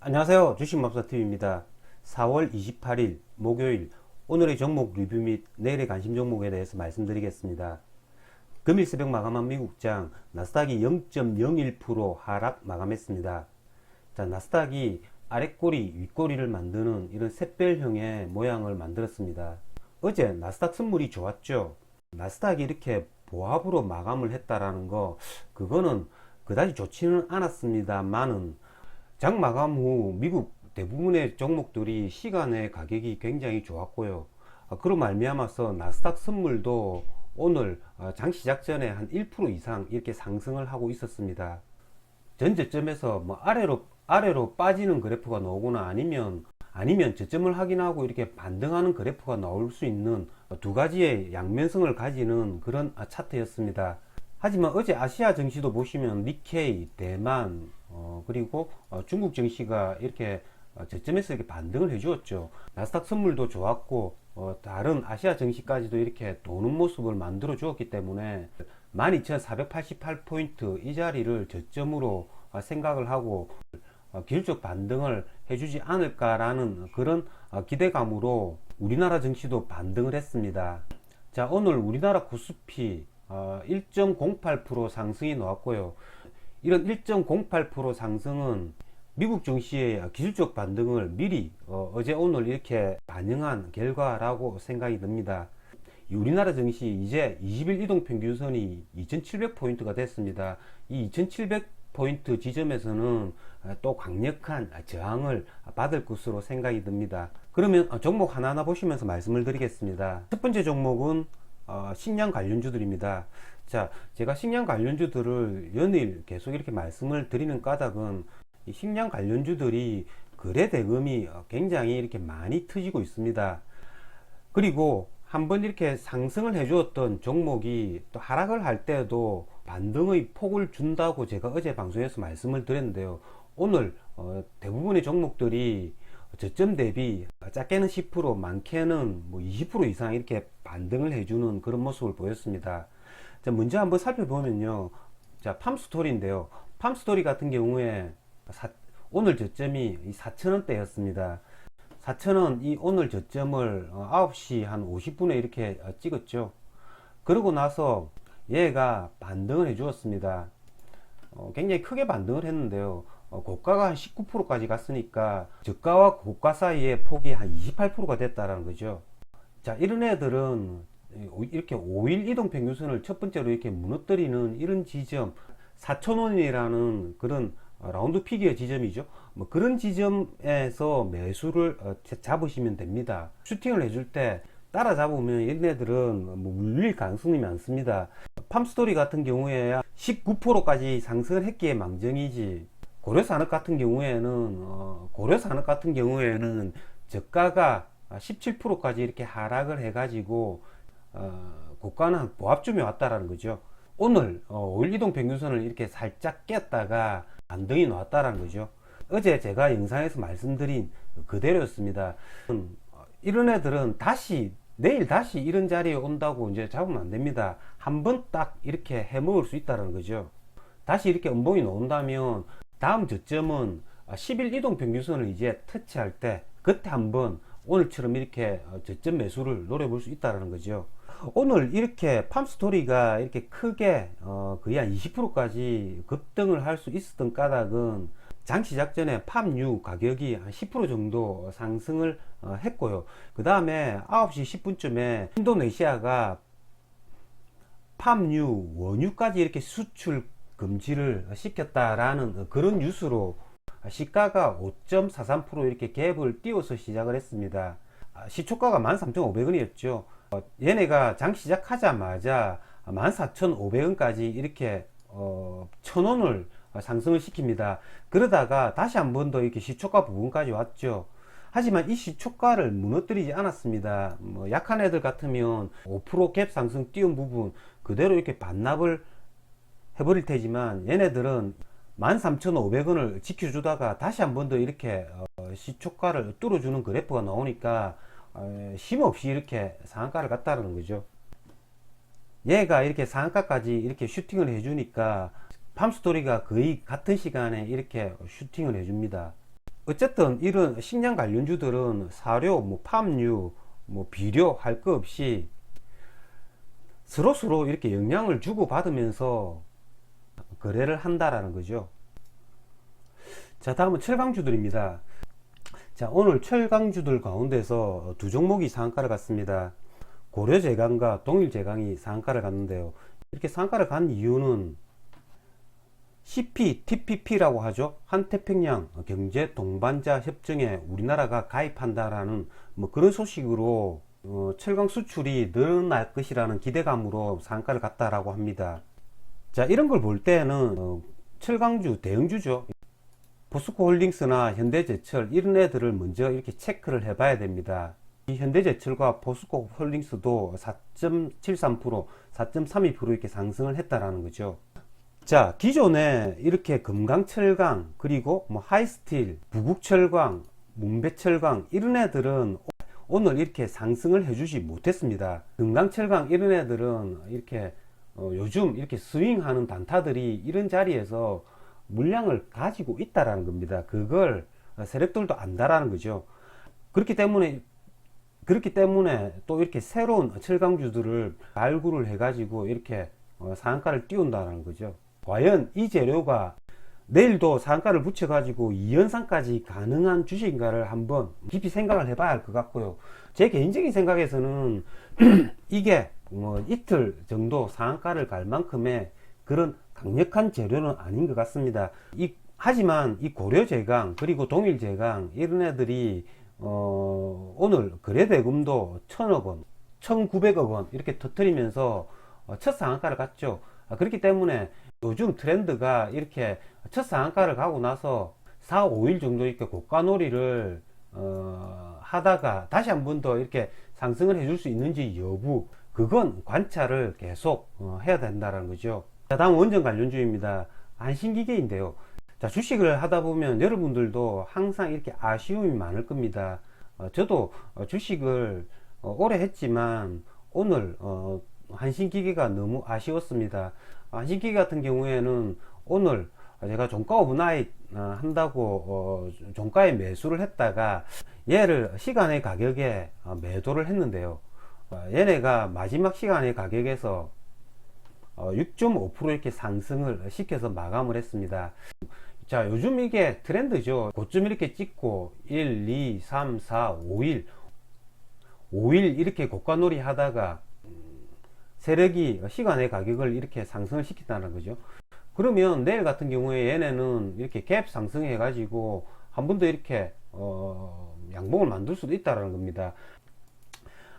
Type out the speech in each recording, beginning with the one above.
안녕하세요. 주식맘사TV입니다. 4월 28일 목요일 오늘의 종목 리뷰 및 내일의 관심 종목에 대해서 말씀드리겠습니다. 금일 새벽 마감한 미국장 나스닥이 0.01% 하락 마감했습니다. 자, 나스닥이 아랫꼬리 윗꼬리를 만드는 이런 샛별형의 모양을 만들었습니다. 어제 나스닥 선물이 좋았죠. 나스닥이 이렇게 보합으로 마감을 했다라는 거, 그거는 그다지 좋지는 않았습니다만은 장 마감 후 미국 대부분의 종목들이 시간의 가격이 굉장히 좋았고요. 그로 말미암아서 나스닥 선물도 오늘 장 시작 전에 한 1% 이상 이렇게 상승을 하고 있었습니다. 전 저점에서 뭐 아래로 빠지는 그래프가 나오거나 아니면 저점을 확인하고 이렇게 반등하는 그래프가 나올 수 있는 두 가지의 양면성을 가지는 그런 차트였습니다. 하지만 어제 아시아 증시도 보시면 니케이, 대만, 그리고 중국 증시가 이렇게 저점에서 이렇게 반등을 해주었죠. 나스닥 선물도 좋았고 다른 아시아 증시까지도 이렇게 도는 모습을 만들어 주었기 때문에 12,488포인트 이 자리를 저점으로 생각을 하고 기술적 반등을 해주지 않을까라는 그런 기대감으로 우리나라 증시도 반등을 했습니다. 자, 오늘 우리나라 코스피 1.08% 상승이 나왔고요. 이런 1.08% 상승은 미국 증시의 기술적 반등을 미리 어제 오늘 이렇게 반영한 결과라고 생각이 듭니다. 우리나라 증시 이제 20일 이동평균선이 2700포인트가 됐습니다. 이 2700포인트 지점에서는 또 강력한 저항을 받을 것으로 생각이 듭니다. 그러면 종목 하나하나 보시면서 말씀을 드리겠습니다. 첫 번째 종목은 식량 관련주들입니다. 자, 제가 식량 관련주들을 연일 계속 이렇게 말씀을 드리는 까닭은 이 식량 관련주들이 거래 대금이 굉장히 이렇게 많이 터지고 있습니다. 그리고 한번 이렇게 상승을 해주었던 종목이 또 하락을 할 때도 반등의 폭을 준다고 제가 어제 방송에서 말씀을 드렸는데요. 오늘 대부분의 종목들이 저점 대비 작게는 10%, 많게는 뭐 20% 이상 이렇게 반등을 해주는 그런 모습을 보였습니다. 자, 먼저 한번 살펴보면요. 자, 팜스토리인데요. 팜스토리 같은 경우에 오늘 저점이 4,000원대였습니다. 4,000원 이 오늘 저점을 9시 한 50분에 이렇게 찍었죠. 그러고 나서 얘가 반등을 해 주었습니다. 굉장히 크게 반등을 했는데요. 고가가 한 19%까지 갔으니까 저가와 고가 사이의 폭이 한 28%가 됐다라는 거죠. 자, 이런 애들은 이렇게 5일 이동평균선을 첫 번째로 이렇게 무너뜨리는 이런 지점 4,000원이라는 그런 라운드 피기어 지점이죠. 뭐 그런 지점에서 매수를 잡으시면 됩니다. 슈팅을 해줄 때 따라잡으면 얘네들은 뭐 물릴 가능성이 많습니다. 팜스토리 같은 경우에 19%까지 상승을 했기에 망정이지, 고려산업 같은 경우에는 저가가 17%까지 이렇게 하락을 해가지고 고가는 보합점에 왔다라는 거죠. 오늘 5일 이동 평균선을 이렇게 살짝 깼다가 반등이 나왔다라는 거죠. 어제 제가 영상에서 말씀드린 그대로였습니다. 이런 애들은 내일 다시 이런 자리에 온다고 이제 잡으면 안 됩니다. 한번 딱 이렇게 해먹을 수 있다는 거죠. 다시 이렇게 음봉이 나온다면 다음 저점은 10일 이동평균선을 이제 터치할 때 그때 한번 오늘처럼 이렇게 저점 매수를 노려볼 수 있다는 거죠. 오늘 이렇게 팜스토리가 이렇게 크게 거의 한 20%까지 급등을 할 수 있었던 까닭은 장 시작 전에 팜유 가격이 한 10% 정도 상승을 했고요. 그 다음에 9시 10분쯤에 인도네시아가 팜유 원유까지 이렇게 수출 금지를 시켰다라는 그런 뉴스로 시가가 5.43% 이렇게 갭을 띄워서 시작을 했습니다. 시초가가 13,500원이었죠. 얘네가 장 시작하자마자 14,500원까지 이렇게 1,000원을 상승을 시킵니다. 그러다가 다시 한 번 더 이렇게 시초가 부분까지 왔죠. 하지만 이 시초가를 무너뜨리지 않았습니다. 뭐 약한 애들 같으면 5%갭 상승 띄운 부분 그대로 이렇게 반납을 해버릴 테지만 얘네들은 13,500원을 지켜주다가 다시 한 번 더 이렇게 시초가를 뚫어주는 그래프가 나오니까 쉼없이 이렇게 상한가를 갔다는 거죠. 얘가 이렇게 상한가까지 이렇게 슈팅을 해주니까 팜스토리가 거의 같은 시간에 이렇게 슈팅을 해줍니다. 어쨌든 이런 식량 관련주들은 사료, 뭐 팜유, 뭐 비료 할 거 없이 서로 이렇게 영향을 주고 받으면서 거래를 한다라는 거죠. 자, 다음은 철강주들입니다. 자, 오늘 철강주들 가운데서 두 종목이 상한가를 갔습니다. 고려제강과 동일제강이 상한가를 갔는데요. 이렇게 상한가를 간 이유는 CPTPP라고 하죠. 한태평양 경제 동반자 협정에 우리나라가 가입한다라는 뭐 그런 소식으로 철강 수출이 늘어날 것이라는 기대감으로 상한가를 갔다라고 합니다. 자, 이런 걸 볼 때는 철강주 대형주죠. 포스코홀딩스나 현대제철 이런 애들을 먼저 이렇게 체크를 해 봐야 됩니다. 이 현대제철과 포스코홀딩스도 4.73%, 4.32% 이렇게 상승을 했다라는 거죠. 자, 기존에 이렇게 금강철강, 그리고 뭐 하이스틸, 부국철강, 문배철강 이런 애들은 오늘 이렇게 상승을 해주지 못했습니다. 금강철강 이런 애들은 이렇게 요즘 이렇게 스윙하는 단타들이 이런 자리에서 물량을 가지고 있다라는 겁니다. 그걸 세력들도 안다라는 거죠. 그렇기 때문에 또 이렇게 새로운 철강주들을 발굴을 해가지고 이렇게 상한가를 띄운다는 거죠. 과연 이 재료가 내일도 상한가를 붙여가지고 2연상까지 가능한 주식인가를 한번 깊이 생각을 해봐야 할 것 같고요. 제 개인적인 생각에서는 이게 뭐 이틀 정도 상한가를 갈 만큼의 그런 강력한 재료는 아닌 것 같습니다. 하지만 이 고려제강 그리고 동일제강 이런 애들이 오늘 거래대금도 1000억원 1900억원 이렇게 터뜨리면서 첫 상한가를 갔죠. 그렇기 때문에 요즘 트렌드가 이렇게 첫 상한가를 가고 나서 4, 5일 정도 이렇게 고가놀이를 하다가 다시 한 번 더 이렇게 상승을 해줄 수 있는지 여부, 그건 관찰을 계속 해야 된다는 거죠. 자, 다음 원전 관련주입니다. 안신기계인데요. 자, 주식을 하다 보면 여러분들도 항상 이렇게 아쉬움이 많을 겁니다. 저도 주식을 오래 했지만 오늘 한신기계가 너무 아쉬웠습니다. 한신기계 같은 경우에는 오늘 제가 종가 오버나잇 한다고 종가에 매수를 했다가 얘를 시간의 가격에 매도를 했는데요. 얘네가 마지막 시간의 가격에서 6.5% 이렇게 상승을 시켜서 마감을 했습니다. 자, 요즘 이게 트렌드죠. 고점 이렇게 찍고 1, 2, 3, 4, 5일 5일 이렇게 고가놀이 하다가 세력이 시간의 가격을 이렇게 상승을 시킨다는 거죠. 그러면 내일 같은 경우에 얘네는 이렇게 갭 상승해 가지고 한 번 더 이렇게 양봉을 만들 수도 있다는 겁니다.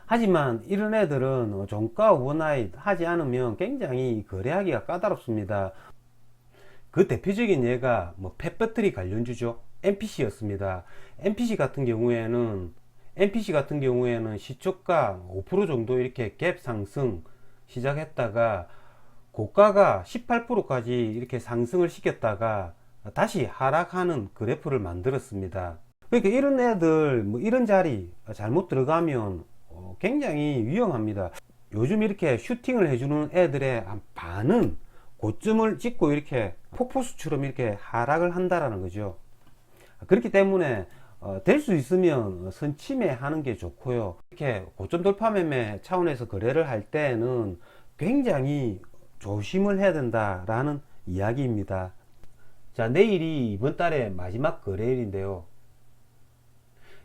하지만 이런 애들은 종가 오버나잇 하지 않으면 굉장히 거래하기가 까다롭습니다. 그 대표적인 예가 뭐 펫배터리 관련주죠. MPC였습니다. MPC 같은 경우에는 시초가 5% 정도 이렇게 갭 상승 시작했다가 고가가 18%까지 이렇게 상승을 시켰다가 다시 하락하는 그래프를 만들었습니다. 그러니까 이런 애들 뭐 이런 자리 잘못 들어가면 굉장히 위험합니다. 요즘 이렇게 슈팅을 해주는 애들의 한 반은 고점을 찍고 이렇게 폭포수처럼 이렇게 하락을 한다라는 거죠. 그렇기 때문에 될 수 있으면 선침해 하는 게 좋고요. 이렇게 고점 돌파 매매 차원에서 거래를 할 때는 굉장히 조심을 해야 된다라는 이야기입니다. 자, 내일이 이번 달의 마지막 거래일인데요.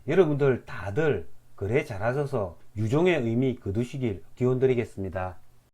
여러분들 다들 거래 잘하셔서 유종의 의미 거두시길 기원드리겠습니다.